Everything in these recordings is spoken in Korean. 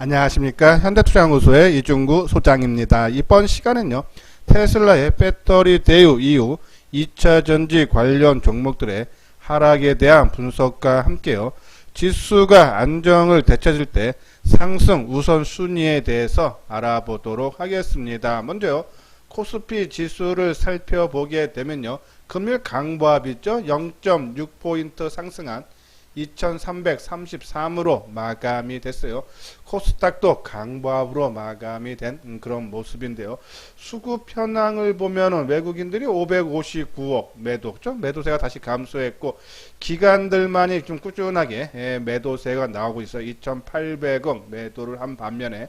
안녕하십니까. 현대투자연구소의 이중구 소장입니다. 이번 시간은요, 테슬라의 배터리 대우 이후 2차전지 관련 종목들의 하락에 대한 분석과 함께요, 지수가 안정을 되찾을 때 상승 우선순위에 대해서 알아보도록 하겠습니다. 먼저요, 코스피 지수를 살펴보게 되면요, 금일 강보합이죠. 0.6포인트 상승한 2333으로 마감이 됐어요. 코스닥도 강보합으로 마감이 된 그런 모습인데요. 수급 현황을 보면은 외국인들이 559억 매도죠. 매도세가 다시 감소했고, 기관들만이 좀 꾸준하게 매도세가 나오고 있어요. 2800억 매도를 한 반면에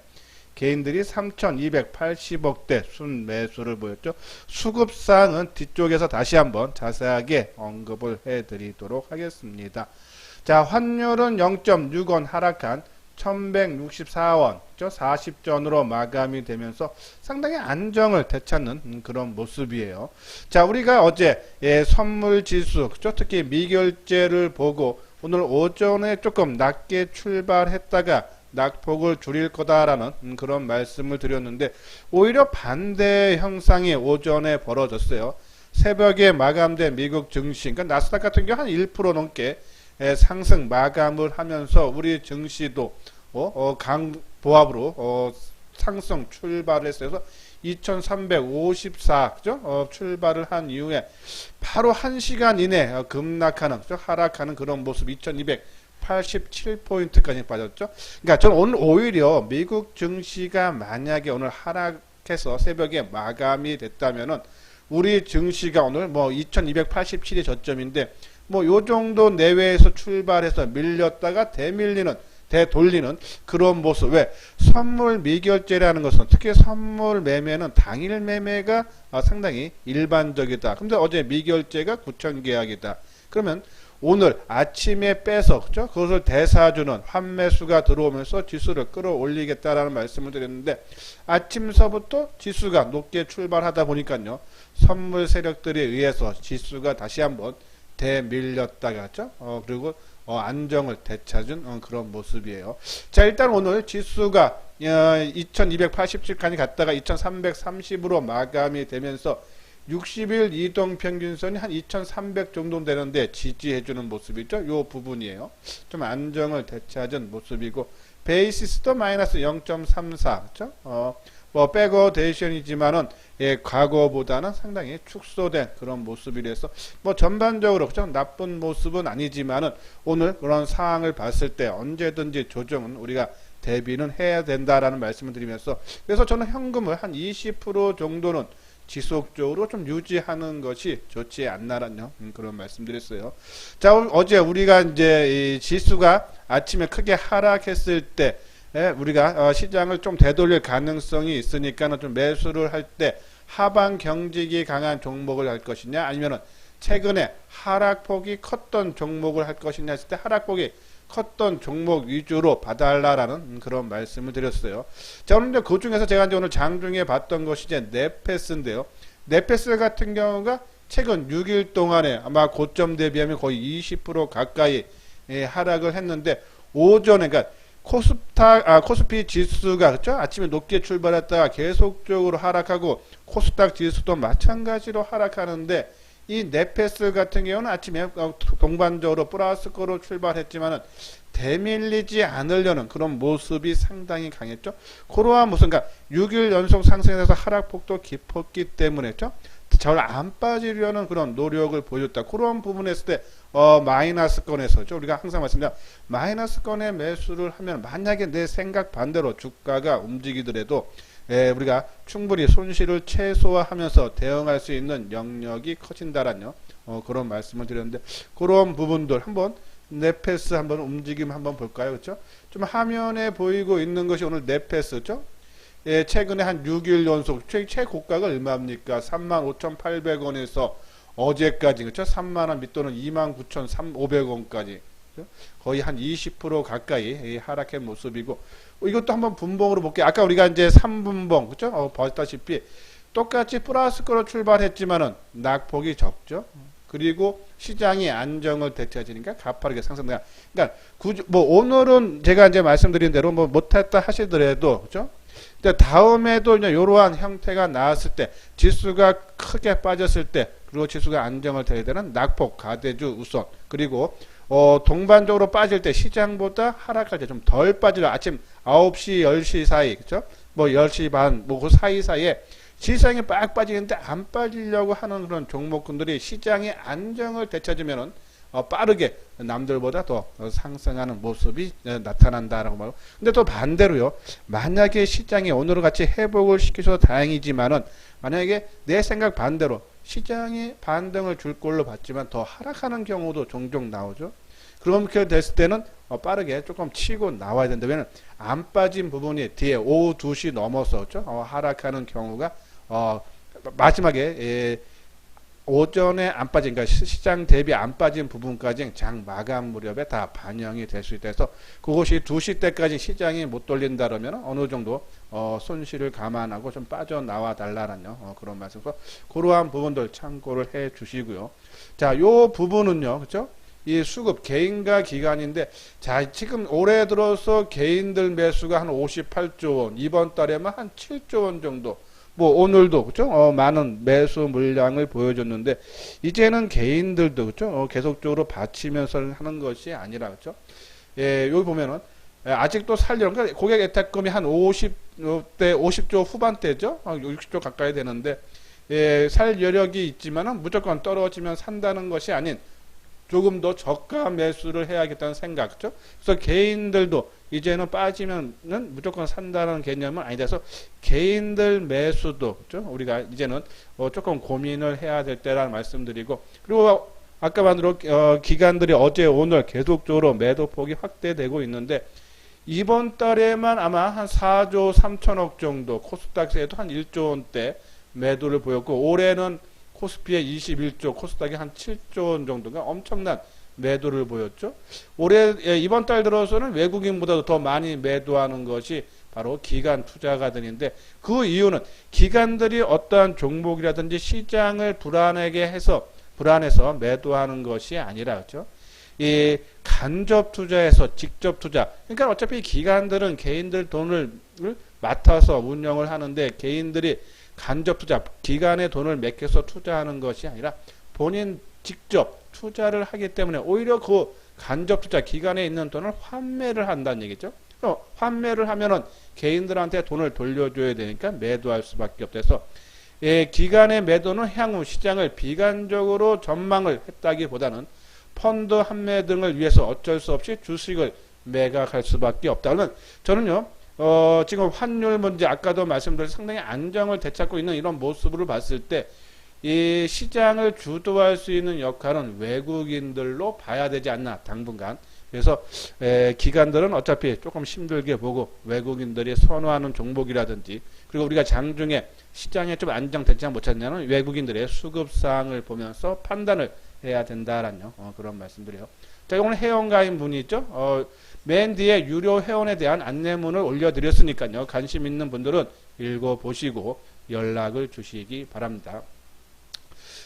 개인들이 3280억대 순매수를 보였죠. 수급상은 뒤쪽에서 다시 한번 자세하게 언급을 해드리도록 하겠습니다. 자, 환율은 0.6원 하락한 1164원 40전으로 마감이 되면서 상당히 안정을 되찾는 그런 모습이에요. 자, 우리가 어제 선물지수, 특히 미결제를 보고 오늘 오전에 조금 낮게 출발했다가 낙폭을 줄일 거다라는 그런 말씀을 드렸는데, 오히려 반대 형상이 오전에 벌어졌어요. 새벽에 마감된 미국 증시, 그러니까 나스닥 같은 경우 한 1% 넘게 상승 마감을 하면서 우리 증시도 강보합으로 상승 출발을 했어요. 2354 출발을 한 이후에 바로 1시간 이내 급락하는 하락하는 그런 모습, 2287포인트까지 빠졌죠. 그러니까 저는 오늘 오히려 미국 증시가 만약에 오늘 하락해서 새벽에 마감이 됐다면은 우리 증시가 오늘 2287이 저점인데 요 정도 내외에서 출발해서 밀렸다가 되돌리는 그런 모습. 왜? 선물 미결제라는 것은, 특히 선물 매매는 당일 매매가 상당히 일반적이다. 근데 어제 미결제가 9천 계약이다. 그러면 오늘 아침에 빼서 그것을 대사주는 환매수가 들어오면서 지수를 끌어올리겠다라는 말씀을 드렸는데, 아침서부터 지수가 높게 출발하다 보니까요, 선물 세력들에 의해서 지수가 다시 한번 대밀렸다가 그리고 안정을 되찾은 그런 모습이에요. 자, 일단 오늘 지수가 2287까지 갔다가 2330으로 마감이 되면서 60일 이동평균선이 한 2300 정도 되는데 지지해주는 모습이죠. 요 부분이에요. 좀 안정을 되찾은 모습이고, 베이시스도 마이너스 0.34, 백어데이션이지만은 과거보다는 상당히 축소된 그런 모습이라서 전반적으로 나쁜 모습은 아니지만은 오늘 그런 상황을 봤을 때 언제든지 조정은 우리가 대비는 해야 된다라는 말씀을 드리면서, 그래서 저는 현금을 한 20% 정도는 지속적으로 좀 유지하는 것이 좋지 않나라는 그런 말씀드렸어요. 자, 어제 우리가 이제 이 지수가 아침에 크게 하락했을 때 우리가 시장을 좀 되돌릴 가능성이 있으니까는 좀 매수를 할 때 하방 경직이 강한 종목을 할 것이냐, 아니면은 최근에 하락폭이 컸던 종목을 할 것이냐 했을 때 하락폭이 컸던 종목 위주로 봐달라라는 그런 말씀을 드렸어요. 자, 오늘 이제 그 중에서 제가 이제 오늘 장중에 봤던 것이 이제 넷패스인데요. 넷패스 같은 경우가 최근 6일 동안에 아마 고점 대비하면 거의 20% 가까이 하락을 했는데, 오전에 그러니까 코스피 지수가 아침에 높게 출발했다가 계속적으로 하락하고, 코스닥 지수도 마찬가지로 하락하는데, 이 넷패스 같은 경우는 아침에 동반적으로 플러스거로 출발했지만은 대밀리지 않으려는 그런 모습이 상당히 강했죠. 그러한 모습, 그러니까 6일 연속 상승에서 하락폭도 깊었기 때문에 잘 안 빠지려는 그런 노력을 보여줬다. 그런 부분에서 때 마이너스권에서 우리가 항상 말씀드려, 마이너스권에 매수를 하면 만약에 내 생각 반대로 주가가 움직이더라도 우리가 충분히 손실을 최소화하면서 대응할 수 있는 영역이 커진다라는 그런 말씀을 드렸는데, 그런 부분들 한번 넷패스 한번 움직임 한번 볼까요? 좀 화면에 보이고 있는 것이 오늘 넷패스죠. 최근에 한 6일 연속 최고가가 얼마입니까? 35,800원에서 어제까지 3만원 밑도는 29,500원까지 거의 한 20% 가까이 하락한 모습이고, 이것도 한번 분봉으로 볼게요. 아까 우리가 이제 3분봉 봤다시피 똑같이 플러스거로 출발했지만은 낙폭이 적죠. 그리고 시장이 안정을 되찾으니까 가파르게 상승된다. 그러니까 뭐 오늘은 제가 이제 말씀드린 대로 뭐 못했다 하시더라도 그죠? 다음에도 이제 이러한 형태가 나왔을 때 지수가 크게 빠졌을 때 그리고 지수가 안정을 되야 되는 낙폭 가대주 우선 그리고 동반적으로 빠질 때 시장보다 하락할 때 좀 덜 빠지려 아침 9시 10시 사이 그죠? 뭐 10시 반 뭐 그 사이사이에 시장이 빡 빠지는데 안 빠지려고 하는 그런 종목군들이 시장의 안정을 되찾으면은 빠르게 남들보다 더 상승하는 모습이 나타난다라고 말하고. 근데 또 반대로요. 만약에 시장이 오늘과 같이 회복을 시켜서 다행이지만은 만약에 내 생각 반대로 시장이 반등을 줄 걸로 봤지만 더 하락하는 경우도 종종 나오죠. 그렇게 됐을 때는 빠르게 조금 치고 나와야 된다. 왜냐면 안 빠진 부분이 뒤에 오후 2시 넘어서 하락하는 경우가 마지막에 오전에 안 빠진, 그러니까 시장 대비 안 빠진 부분까지 장 마감 무렵에 다 반영이 될 수 있다 해서 그것이 2시 때까지 시장이 못 돌린다 그러면 어느 정도 손실을 감안하고 좀 빠져나와 달라는 그런 말씀으로 그러한 부분들 참고를 해 주시고요. 자, 요 부분은요. 그렇죠? 이 수급 개인과 기관인데 자, 지금 올해 들어서 개인들 매수가 한 58조 원, 이번 달에만 한 7조 원 정도 뭐 오늘도 그죠? 많은 매수 물량을 보여줬는데 이제는 개인들도 그죠? 계속적으로 받치면서 하는 것이 아니라 그죠? 예, 여기 보면은 아직도 살려는 그러니까 고객 예탁금이 한 50조 후반대죠? 60조 가까이 되는데 예, 살 여력이 있지만은 무조건 떨어지면 산다는 것이 아닌 조금 더 저가 매수를 해야겠다는 생각, 그죠? 그래서 개인들도 이제는 빠지면은 무조건 산다는 개념은 아니 돼서 개인들 매수도, 그죠? 우리가 이제는 조금 고민을 해야 될 때라는 말씀드리고, 그리고 아까 반대로 기관들이 어제 오늘 계속적으로 매도폭이 확대되고 있는데 이번 달에만 아마 한 4조 3천억 정도, 코스닥에도 한 1조 원대 매도를 보였고 올해는 코스피에 21조, 코스닥에 한 7조 원 정도가 엄청난 매도를 보였죠. 올해 이번 달 들어서는 외국인보다도 더 많이 매도하는 것이 바로 기관 투자가들인데 그 이유는 기관들이 어떠한 종목이라든지 시장을 불안해서 매도하는 것이 아니라 그렇죠. 이 간접 투자에서 직접 투자. 그러니까 어차피 기관들은 개인들 돈을 맡아서 운영을 하는데 개인들이 간접 투자, 기관의 돈을 맡겨서 투자하는 것이 아니라 본인 직접 투자를 하기 때문에 오히려 그 간접 투자, 기관에 있는 돈을 환매를 한다는 얘기죠. 환매를 하면은 개인들한테 돈을 돌려줘야 되니까 매도할 수밖에 없대서 기관의 매도는 향후 시장을 비관적으로 전망을 했다기보다는 펀드 환매 등을 위해서 어쩔 수 없이 주식을 매각할 수밖에 없다. 그러면 저는요. 지금 환율 문제 아까도 말씀드린 상당히 안정을 되찾고 있는 이런 모습을 봤을 때 이 시장을 주도할 수 있는 역할은 외국인들로 봐야 되지 않나 당분간. 그래서 기관들은 어차피 조금 힘들게 보고 외국인들이 선호하는 종목이라든지 그리고 우리가 장중에 시장에 좀 안정되지 못했냐는 외국인들의 수급사항을 보면서 판단을 해야 된다라는 그런 말씀드려요. 자, 오늘 회원가입 문의 있죠? 맨 뒤에 유료 회원에 대한 안내문을 올려드렸으니까요. 관심 있는 분들은 읽어보시고 연락을 주시기 바랍니다.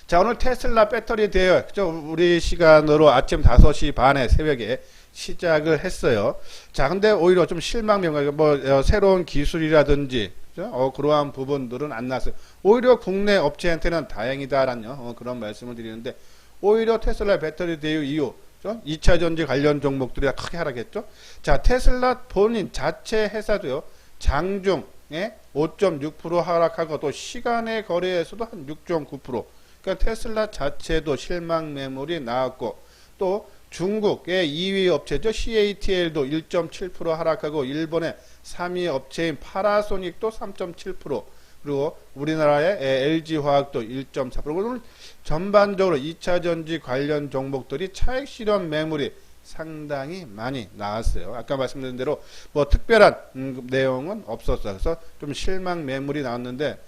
자, 오늘 테슬라 배터리 대여, 그죠? 우리 시간으로 아침 5시 반에 새벽에 시작을 했어요. 자, 근데 오히려 좀 실망명, 새로운 기술이라든지, 그죠? 그러한 부분들은 안 나왔어요. 오히려 국내 업체한테는 다행이다라는 그런 말씀을 드리는데, 오히려 테슬라 배터리 대여 이후, 2차 전지 관련 종목들이 크게 하락했죠. 자, 테슬라 본인 자체 회사도요, 장중에 5.6% 하락하고 또 시간의 거래에서도 한 6.9%. 그러니까 테슬라 자체도 실망 매물이 나왔고 또 중국의 2위 업체죠. CATL도 1.7% 하락하고 일본의 3위 업체인 파나소닉도 3.7% 그리고 우리나라의 LG화학도 1.4%. 오늘 전반적으로 2차 전지 관련 종목들이 차익 실현 매물이 상당히 많이 나왔어요. 아까 말씀드린 대로 뭐 특별한 내용은 없었어요. 그래서 좀 실망 매물이 나왔는데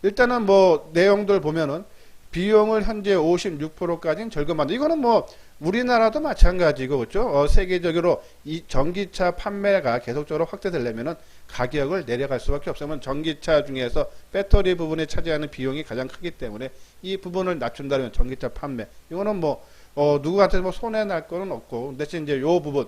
일단은 뭐 내용들 보면은 비용을 현재 56%까지는 절감한다. 이거는 뭐 우리나라도 마찬가지고 그렇죠? 세계적으로 이 전기차 판매가 계속적으로 확대되려면은 가격을 내려갈 수밖에 없으면 전기차 중에서 배터리 부분에 차지하는 비용이 가장 크기 때문에 이 부분을 낮춘다면 전기차 판매 이거는 뭐 누구한테 뭐 손해 날 거는 없고 대신 이제 요 부분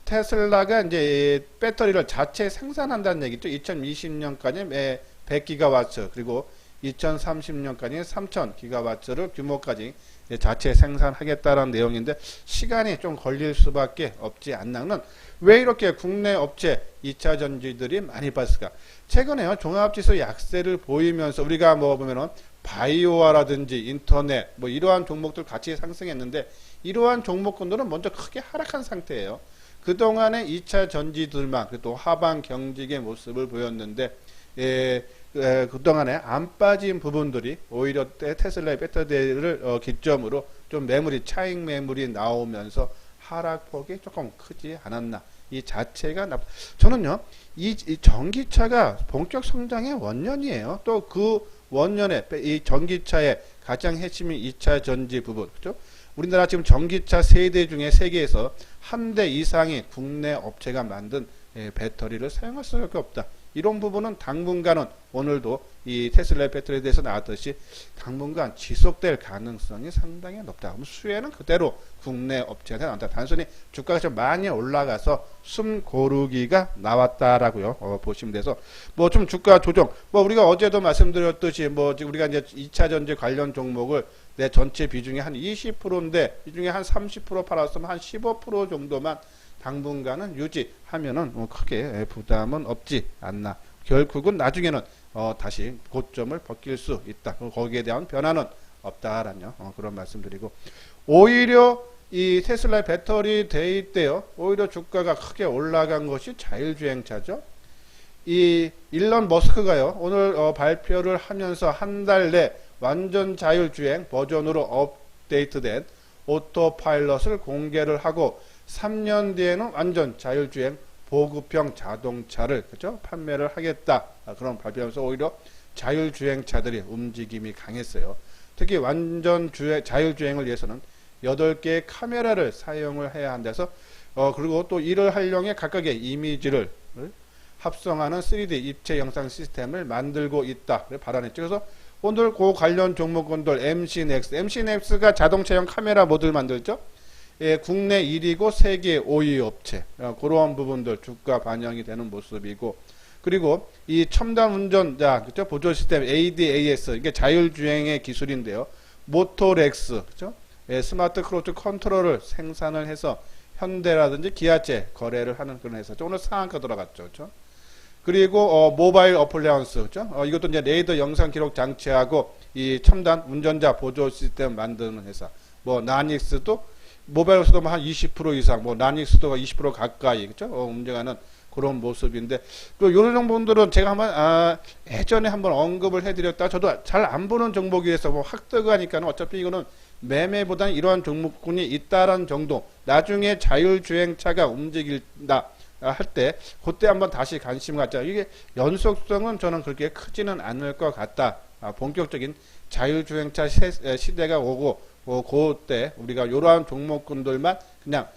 테슬라가 이제 배터리를 자체 생산한다는 얘기죠. 2020년까지 100기가와트 그리고 2030년까지 3000기가와트를 규모까지 자체 생산하겠다는 내용인데 시간이 좀 걸릴 수밖에 없지 않나는 왜 이렇게 국내 업체 2차 전지들이 많이 빠졌을까? 최근에요 종합지수 약세를 보이면서 우리가 뭐 보면은 바이오화라든지 인터넷 뭐 이러한 종목들 같이 상승했는데 이러한 종목군들은 먼저 크게 하락한 상태예요. 그동안에 2차 전지들만 또 하방 경직의 모습을 보였는데 그동안에 안 빠진 부분들이 오히려 테슬라의 배터리를 기점으로 좀 매물이 차익 매물이 나오면서 하락폭이 조금 크지 않았나. 이 자체가 저는요 이 전기차가 본격 성장의 원년이에요. 또 그 원년에 이 전기차의 가장 핵심인 2차 전지 부분 그죠? 우리나라 지금 전기차 세대 중에 세계에서 한 대 이상의 국내 업체가 만든 배터리를 사용할 수밖에 없다. 이런 부분은 당분간은 오늘도 이 테슬라 배터리에 대해서 나왔듯이 당분간 지속될 가능성이 상당히 높다. 그럼 수혜는 그대로 국내 업체한테 나온다. 단순히 주가가 좀 많이 올라가서 숨 고르기가 나왔다라고요. 보시면 돼서 뭐 좀 주가 조정. 뭐 우리가 어제도 말씀드렸듯이 뭐 지금 우리가 이제 2차 전지 관련 종목을 내 전체 비중이 한 20%인데 이 중에 한 30% 팔았으면 한 15% 정도만 당분간은 유지하면은 크게 부담은 없지 않나. 결국은 나중에는 다시 고점을 벗길 수 있다. 거기에 대한 변화는 없다라는 그런 말씀드리고 오히려 이 테슬라 배터리 데이 때요. 오히려 주가가 크게 올라간 것이 자율주행차죠. 이 일론 머스크가요. 오늘 발표를 하면서 한 달 내 완전 자율주행 버전으로 업데이트된 오토파일럿을 공개를 하고 3년 뒤에는 완전 자율주행 보급형 자동차를 그죠? 판매를 하겠다. 그런 발표하면서 오히려 자율주행차들이 움직임이 강했어요. 특히 완전 자율주행을 위해서는 8개의 카메라를 사용을 해야 한다서 그리고 또 이를 활용해 각각의 이미지를 합성하는 3D 입체 영상 시스템을 만들고 있다. 발언했죠. 그래서 오늘 그 관련 종목군들 MC넥스가 자동차용 카메라 모듈 만들죠. 국내 1위고 세계 5위 업체 그러한 부분들 주가 반영이 되는 모습이고 그리고 이 첨단 운전자 그죠 보조 시스템 ADAS 이게 자율주행의 기술인데요. 모토렉스 그죠 스마트 크루즈 컨트롤을 생산을 해서 현대라든지 기아차 거래를 하는 그런 회사죠. 오늘 상한가 들어갔죠. 그죠? 그리고 모바일 어플라이언스 그죠? 이것도 이제 레이더 영상 기록 장치하고 이 첨단 운전자 보조 시스템 만드는 회사. 뭐 나닉스도 모바일로서도 한 20% 이상, 뭐 나닉스도 20% 가까이 그죠? 움직이는 그런 모습인데 또 이런 정보들은 제가 한번 예전에 한번 언급을 해드렸다. 저도 잘 안 보는 종목이라서 뭐 확 뜨거하니까는 어차피 이거는 매매보다는 이러한 종목군이 있다라는 정도. 나중에 자율주행차가 움직인다. 할 때 그때 한번 다시 관심 갖자. 이게 연속성은 저는 그렇게 크지는 않을 것 같다. 본격적인 자율주행차 시대가 오고 그때 우리가 이러한 종목군들만 그냥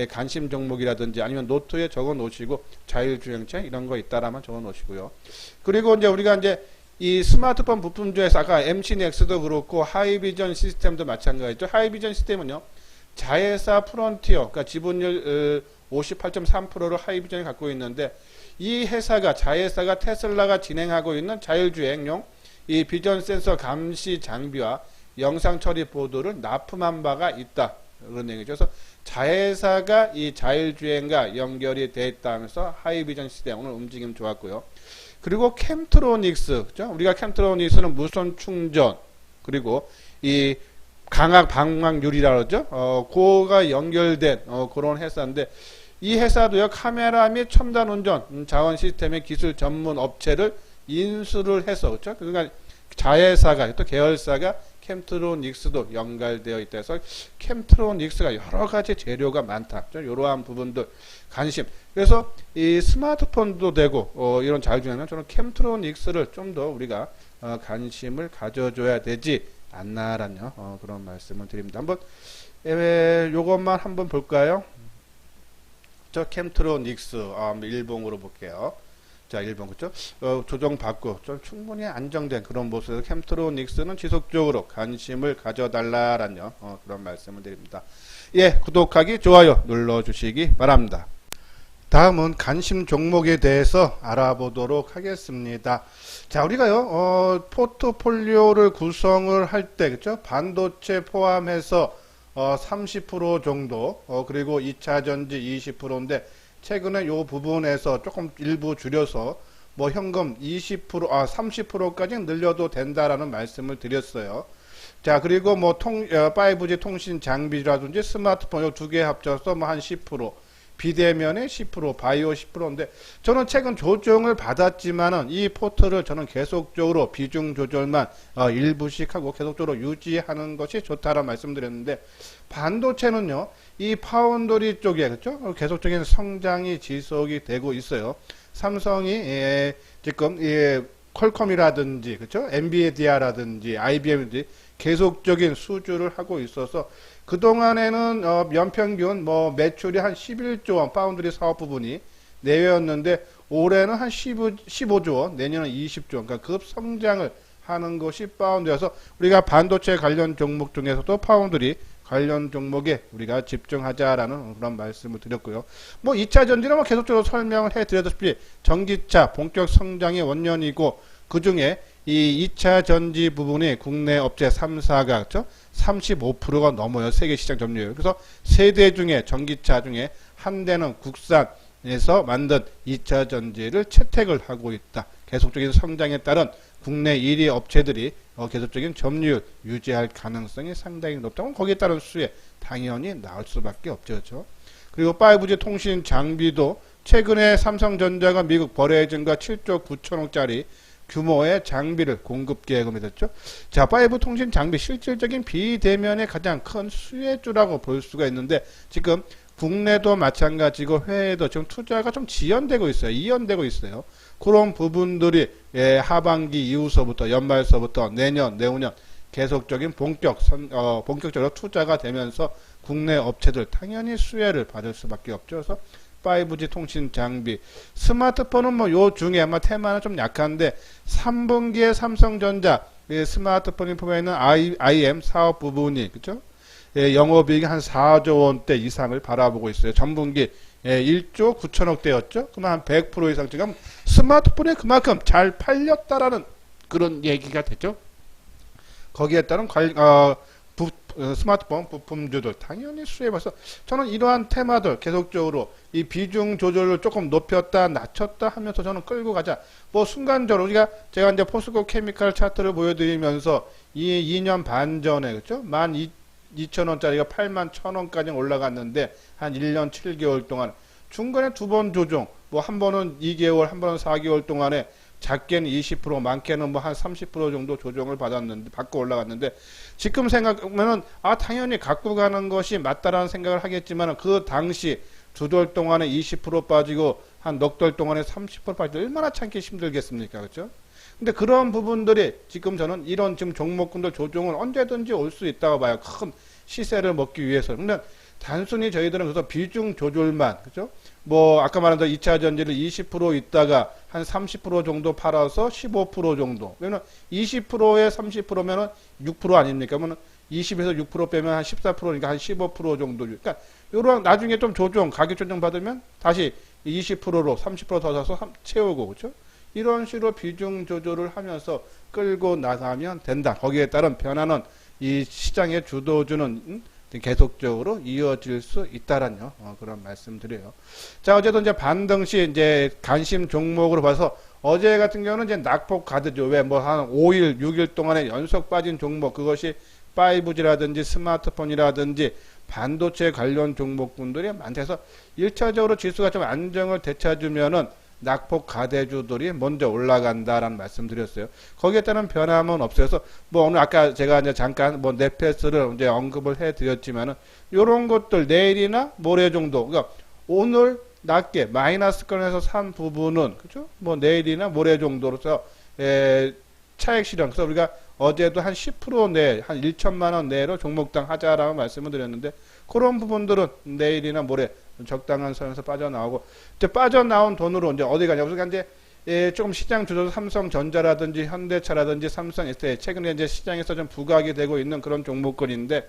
관심 종목이라든지 아니면 노트에 적어 놓으시고 자율주행차 이런 거 있다라면 적어 놓으시고요. 그리고 이제 우리가 이제 이 스마트폰 부품 중에서 아까 MC넥스도 그렇고 하이비전 시스템도 마찬가지죠. 하이비전 시스템은요. 자회사 프론티어 그러니까 지분율 58.3%를 하이비전이 갖고 있는데 이 회사가 자회사가 테슬라가 진행하고 있는 자율주행용 이 비전 센서 감시 장비와 영상 처리 보드를 납품한 바가 있다. 그런 얘기죠. 그래서 자회사가 이 자율주행과 연결이 돼 있다면서 하이비전 시스템 오늘 움직임 좋았고요. 그리고 캠트로닉스, 그죠? 우리가 캠트로닉스는 무선 충전, 그리고 이 강압 방광유리라 그러죠? 그거가 연결된 그런 회사인데 이 회사도요 카메라 및 첨단 운전 자원 시스템의 기술 전문 업체를 인수를 해서 그렇죠? 그러니까 자회사가 또 계열사가 캠트로닉스도 연결되어 있다 해서 캠트로닉스가 여러 가지 재료가 많다. 이러한 부분들 관심. 그래서 이 스마트폰도 되고 이런 자율주행은 저는 캠트로닉스를 좀 더 우리가 관심을 가져줘야 되지 않나라는 그런 말씀을 드립니다. 한번 요것만 한번 볼까요? 저 캠트로닉스 일봉으로 볼게요. 자, 일본 그죠? 조정받고 좀 충분히 안정된 그런 모습에서 캠트로닉스는 지속적으로 관심을 가져달라라는 그런 말씀을 드립니다. 예, 구독하기, 좋아요 눌러주시기 바랍니다. 다음은 관심 종목에 대해서 알아보도록 하겠습니다. 자, 우리가요, 포트폴리오를 구성을 할 때, 그죠? 반도체 포함해서 30% 정도, 그리고 2차 전지 20%인데, 최근에 요 부분에서 조금 일부 줄여서 뭐 현금 30%까지 늘려도 된다라는 말씀을 드렸어요. 자, 그리고 뭐 5G 통신 장비라든지 스마트폰 요 두 개 합쳐서 뭐 한 10%, 비대면에 10%, 바이오 10%인데 저는 최근 조정을 받았지만은 이 포트를 저는 계속적으로 비중 조절만 일부씩 하고 계속적으로 유지하는 것이 좋다라는 말씀드렸는데 반도체는요, 이 파운드리 쪽에 그렇죠? 계속적인 성장이 지속이 되고 있어요. 삼성이 지금 퀄컴이라든지 그렇죠? 엔비디아라든지 IBM이라든지 계속적인 수주를 하고 있어서 그동안에는 연평균 뭐 매출이 한 11조 원 파운드리 사업 부분이 내외였는데 올해는 한 15조 원, 내년은 20조 원, 그러니까 급성장을 하는 것이 파운드여서 우리가 반도체 관련 종목 중에서도 파운드리 관련 종목에 우리가 집중하자라는 그런 말씀을 드렸고요. 뭐 2차 전지는 뭐 계속적으로 설명을 해드렸다시피 전기차 본격 성장의 원년이고 그 중에 이 2차 전지 부분이 국내 업체 3사가 35%가 넘어요. 세계 시장 점유율. 그래서 세 대 중에 전기차 중에 한 대는 국산에서 만든 2차 전지를 채택을 하고 있다. 계속적인 성장에 따른 국내 1위 업체들이 계속적인 점유율 유지할 가능성이 상당히 높다면 거기에 따른 수혜 당연히 나올 수밖에 없죠. 그렇죠? 그리고 5G 통신 장비도 최근에 삼성전자가 미국 버레이즌과 7조 9천억짜리 규모의 장비를 공급 계획을 했죠. 자, 5 통신 장비 실질적인 비대면의 가장 큰 수혜주라고 볼 수가 있는데 지금 국내도 마찬가지고 해외도 지금 투자가 좀 지연되고 있어요. 이연되고 있어요. 그런 부분들이 하반기 이후서부터 연말서부터 내년, 내후년 계속적인 본격적으로 투자가 되면서 국내 업체들 당연히 수혜를 받을 수밖에 없죠. 그래서 5G 통신 장비, 스마트폰은 뭐 요 중에 아마 테마는 좀 약한데 3분기에 삼성전자 스마트폰이 포함해 있는 IM 사업 부분이 그죠? 영업이익이 한 4조 원대 이상을 바라보고 있어요. 전분기 1조 9천억대였죠. 그럼 한 100% 이상 지금 스마트폰이 그만큼 잘 팔렸다라는 그런 얘기가 되죠. 거기에 따른 스마트폰 부품주들 당연히 수혜받아서 저는 이러한 테마들 계속적으로 이 비중 조절을 조금 높였다 낮췄다 하면서 저는 끌고 가자. 뭐 순간적으로 제가 이제 포스코 케미칼 차트를 보여드리면서 이 2년 반 전에 그렇죠? 12,000원짜리가 81,000원까지 올라갔는데 한 1년 7개월 동안 중간에 두 번 조정, 뭐 한 번은 2개월, 한 번은 4개월 동안에 작게는 20%, 많게는 뭐 한 30% 정도 조정을 받고 올라갔는데, 지금 생각하면은, 당연히 갖고 가는 것이 맞다라는 생각을 하겠지만, 그 당시 두 달 동안에 20% 빠지고, 한 넉 달 동안에 30% 빠지고, 얼마나 참기 힘들겠습니까? 그죠? 근데 그런 부분들이 지금 저는 이런 지금 종목군들 조정은 언제든지 올 수 있다고 봐요. 큰 시세를 먹기 위해서. 근데 단순히 저희들은 그래서 비중 조절만, 그죠? 뭐, 아까 말한 대로 2차 전지를 20% 있다가 한 30% 정도 팔아서 15% 정도. 왜냐면 20%에 30%면은 6% 아닙니까? 그러면 20에서 6% 빼면 한 14%니까 한 15% 정도. 그러니까, 요런 나중에 좀 조정, 가격 조정 받으면 다시 20%로 30%더 사서 채우고, 그죠? 이런 식으로 비중 조절을 하면서 끌고 나가면 된다. 거기에 따른 변화는 이 시장의 주도주는 계속적으로 이어질 수 있다라는 그런 말씀드려요. 자, 어제도 이제 반등시 이제 관심 종목으로 봐서 어제 같은 경우는 이제 낙폭 가드죠. 왜 뭐 한 5일, 6일 동안에 연속 빠진 종목, 그것이 5G라든지 스마트폰이라든지 반도체 관련 종목군들이 많대서 1차적으로 지수가 좀 안정을 되찾으면은 낙폭 가대주들이 먼저 올라간다라는 말씀드렸어요. 거기에 따른 변함은 없어요. 그래서 뭐 오늘 아까 제가 이제 잠깐 뭐 넷패스를 이제 언급을 해드렸지만은 요런 것들 내일이나 모레 정도, 그러니까 오늘 낮게 마이너스권에서 산 부분은 그죠? 뭐 내일이나 모레 정도로서 차익 실현. 그래서 우리가 어제도 한 10% 내, 한 1천만 원 내로 종목당 하자라고 말씀을 드렸는데 그런 부분들은 내일이나 모레 적당한 선에서 빠져나오고 이제 빠져나온 돈으로 이제 어디 가냐? 그래서 이제 조금 시장 주도도 삼성전자라든지 현대차라든지 삼성 SDI 최근에 이제 시장에서 좀 부각이 되고 있는 그런 종목군인데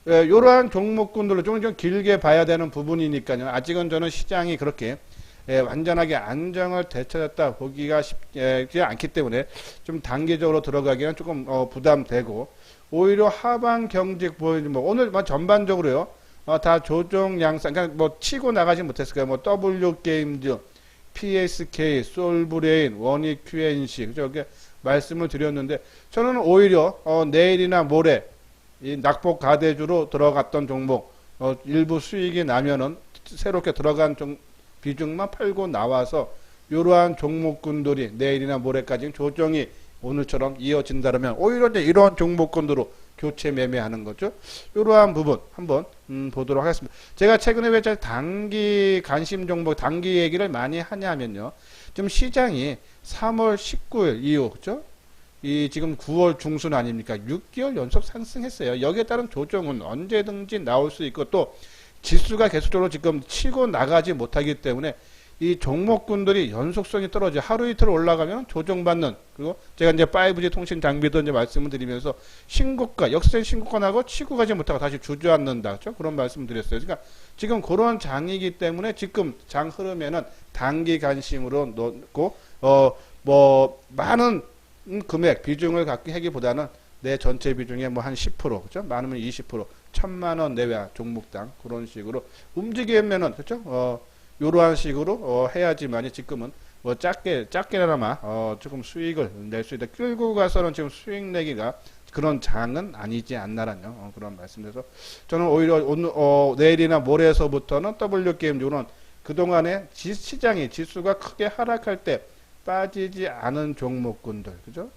이러한 종목군들로 좀 길게 봐야 되는 부분이니까요. 아직은 저는 시장이 그렇게 완전하게 안정을 되찾았다 보기가 쉽지 않기 때문에 좀 단기적으로 들어가기는 조금 부담되고 오히려 하방 경직 보이는 뭐 오늘 뭐 전반적으로요 다 조정 양상 그러니까 뭐 치고 나가지 못했을 거예요. 뭐 W 게임즈, PSK, 솔브레인, 원익 QNC 그렇게 말씀을 드렸는데 저는 오히려 내일이나 모레 이 낙폭 가대주로 들어갔던 종목 일부 수익이 나면은 새롭게 들어간 비중만 팔고 나와서 이러한 종목군들이 내일이나 모레까지 조정이 오늘처럼 이어진다면 오히려 이제 이러한 종목군으로 교체 매매하는 거죠. 이러한 부분 한번 보도록 하겠습니다. 제가 최근에 왜 단기 관심 종목 단기 얘기를 많이 하냐면요. 지금 시장이 3월 19일 이후 그죠? 이 지금 9월 중순 아닙니까? 6개월 연속 상승했어요. 여기에 따른 조정은 언제든지 나올 수 있고 또 지수가 계속적으로 지금 치고 나가지 못하기 때문에 이 종목군들이 연속성이 떨어져 하루 이틀 올라가면 조정받는 그리고 제가 이제 5G 통신 장비도 이제 말씀을 드리면서 신고가 역생 신고가 나고 치고 가지 못하고 다시 주저앉는다 그렇죠? 그런 말씀을 드렸어요. 그러니까 지금 그런 장이기 때문에 지금 장 흐름에는 단기 관심으로 놓고 뭐 많은 금액 비중을 갖게 하기보다는 내 전체 비중의 뭐 한 10% 그죠? 많으면 20% 1,000만 원 내외 종목당 그런 식으로 움직이면은 그렇죠? 요러한 식으로 해야지만이 지금은 뭐 작게나마 조금 수익을 낼 수 있다. 끌고 가서는 지금 수익 내기가 그런 장은 아니지 않나라는 그런 말씀드려서 저는 오히려 오늘 내일이나 모레에서부터는 W게임주는 그동안에 시장이 지수가 크게 하락할 때 빠지지 않은 종목군들 그죠?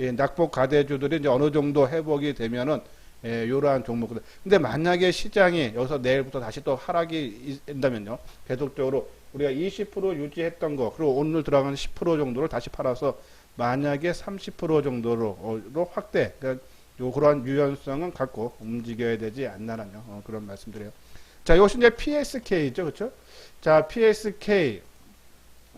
예, 낙폭 가대주들이 이제 어느 정도 회복이 되면은 이러한 종목들. 근데 만약에 시장이 여기서 내일부터 다시 또 하락이 된다면요. 계속적으로 우리가 20% 유지했던 거, 그리고 오늘 들어가는 10% 정도를 다시 팔아서 만약에 30% 정도로 확대, 그러니까 그러한 유연성은 갖고 움직여야 되지 않나라는 그런 말씀드려요. 자, 이것이 이제 PSK죠. 그렇죠? 자, PSK.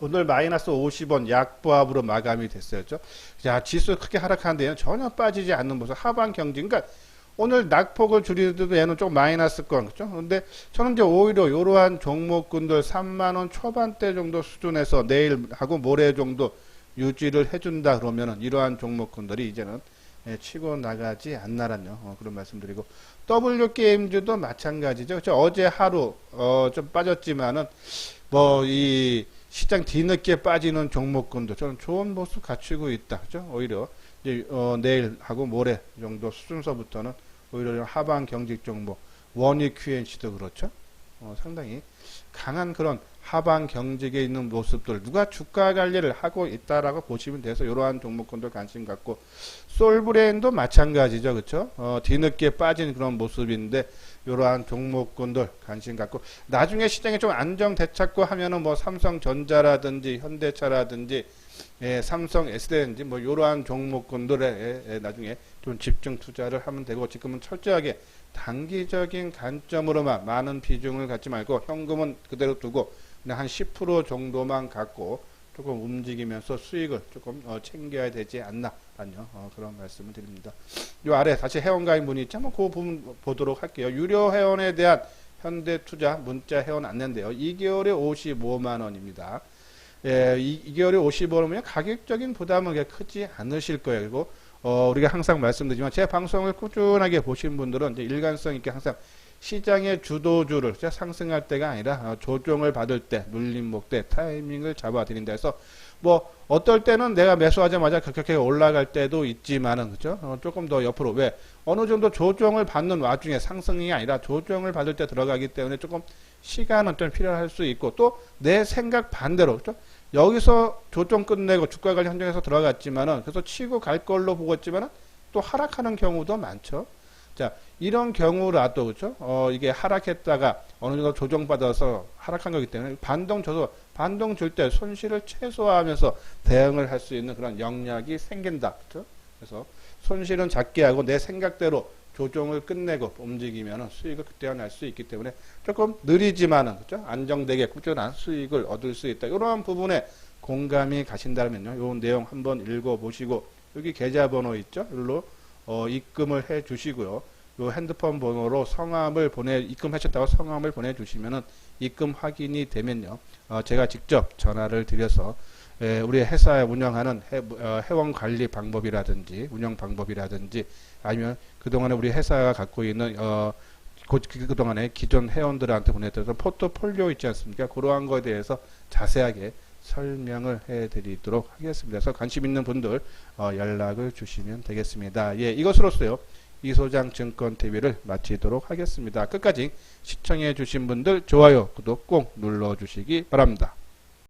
오늘 마이너스 50원 약보합으로 마감이 됐어요. 그렇죠? 자, 지수 크게 하락하는데요. 전혀 빠지지 않는 모습, 하방 경직. 그러니까 오늘 낙폭을 줄이더라도 얘는 좀 마이너스권, 그죠? 근데 저는 이제 오히려 이러한 종목군들 3만원 초반대 정도 수준에서 내일하고 모레 정도 유지를 해준다 그러면은 이러한 종목군들이 이제는 치고 나가지 않나라뇨. 그런 말씀드리고 W게임즈도 마찬가지죠. 그렇죠? 어제 하루 좀 빠졌지만은 뭐 이 시장 뒤늦게 빠지는 종목군도 저는 좋은 모습 갖추고 있다. 그죠? 오히려 이제 내일하고 모레 정도 수준서부터는 오히려 하방 경직 종목 원익 QNC도 그렇죠. 상당히 강한 그런 하방 경직에 있는 모습들 누가 주가 관리를 하고 있다라고 보시면 돼서 이러한 종목군들 관심 갖고 솔브레인도 마찬가지죠. 그렇죠? 뒤늦게 빠진 그런 모습인데 이러한 종목군들 관심 갖고 나중에 시장이 좀 안정 되찾고 하면은 뭐 삼성전자라든지 현대차라든지 삼성 SDI인지 뭐 이러한 종목군들에 나중에 좀 집중 투자를 하면 되고 지금은 철저하게 단기적인 관점으로만 많은 비중을 갖지 말고 현금은 그대로 두고 그냥 한 10% 정도만 갖고 조금 움직이면서 수익을 조금 챙겨야 되지 않나라는 그런 말씀을 드립니다. 요 아래 다시 회원가입 문의 있죠? 한번 그 부분 보도록 할게요. 유료 회원에 대한 현대투자 문자 회원 안내인데요. 2개월에 55만 원입니다. 2개월에 55원이면 가격적인 부담은 크지 않으실 거예요. 그리고 우리가 항상 말씀드리지만 제 방송을 꾸준하게 보신 분들은 이제 일관성 있게 항상 시장의 주도주를 상승할 때가 아니라 조정을 받을 때 눌림목 때 타이밍을 잡아 드린다 해서 뭐 어떨 때는 내가 매수하자마자 격하게 올라갈 때도 있지만은 그죠? 조금 더 옆으로 왜 어느 정도 조정을 받는 와중에 상승이 아니라 조정을 받을 때 들어가기 때문에 조금 시간은 좀 필요할 수 있고 또 내 생각 반대로 그죠? 여기서 조정 끝내고 주가 관리 한정해서 들어갔지만은 그래서 치고 갈 걸로 보고 있지만은 또 하락하는 경우도 많죠. 자, 이런 경우라도 그죠? 이게 하락했다가 어느 정도 조정받아서 하락한 거기 때문에 반동 줘서 반동 줄 때 손실을 최소화하면서 대응을 할 수 있는 그런 역량이 생긴다. 그죠? 그래서 손실은 작게 하고 내 생각대로 조정을 끝내고 움직이면 수익을 그때야 날 수 있기 때문에 조금 느리지만은 그죠? 안정되게 꾸준한 수익을 얻을 수 있다. 이러한 부분에 공감이 가신다면요. 이 내용 한번 읽어보시고 여기 계좌번호 있죠? 여기로 입금을 해 주시고요. 요 핸드폰 번호로 성함을 입금하셨다고 성함을 보내주시면은 입금 확인이 되면요. 제가 직접 전화를 드려서 우리 회사에 운영하는 회원 관리 방법이라든지 운영 방법이라든지 아니면 그동안에 우리 회사가 갖고 있는 그동안에 기존 회원들한테 보냈던 포트폴리오 있지 않습니까? 그러한 거에 대해서 자세하게 설명을 해드리도록 하겠습니다. 그래서 관심 있는 분들 연락을 주시면 되겠습니다. 예, 이것으로서요. 이소장 증권 TV를 마치도록 하겠습니다. 끝까지 시청해 주신 분들 좋아요, 구독 꼭 눌러 주시기 바랍니다.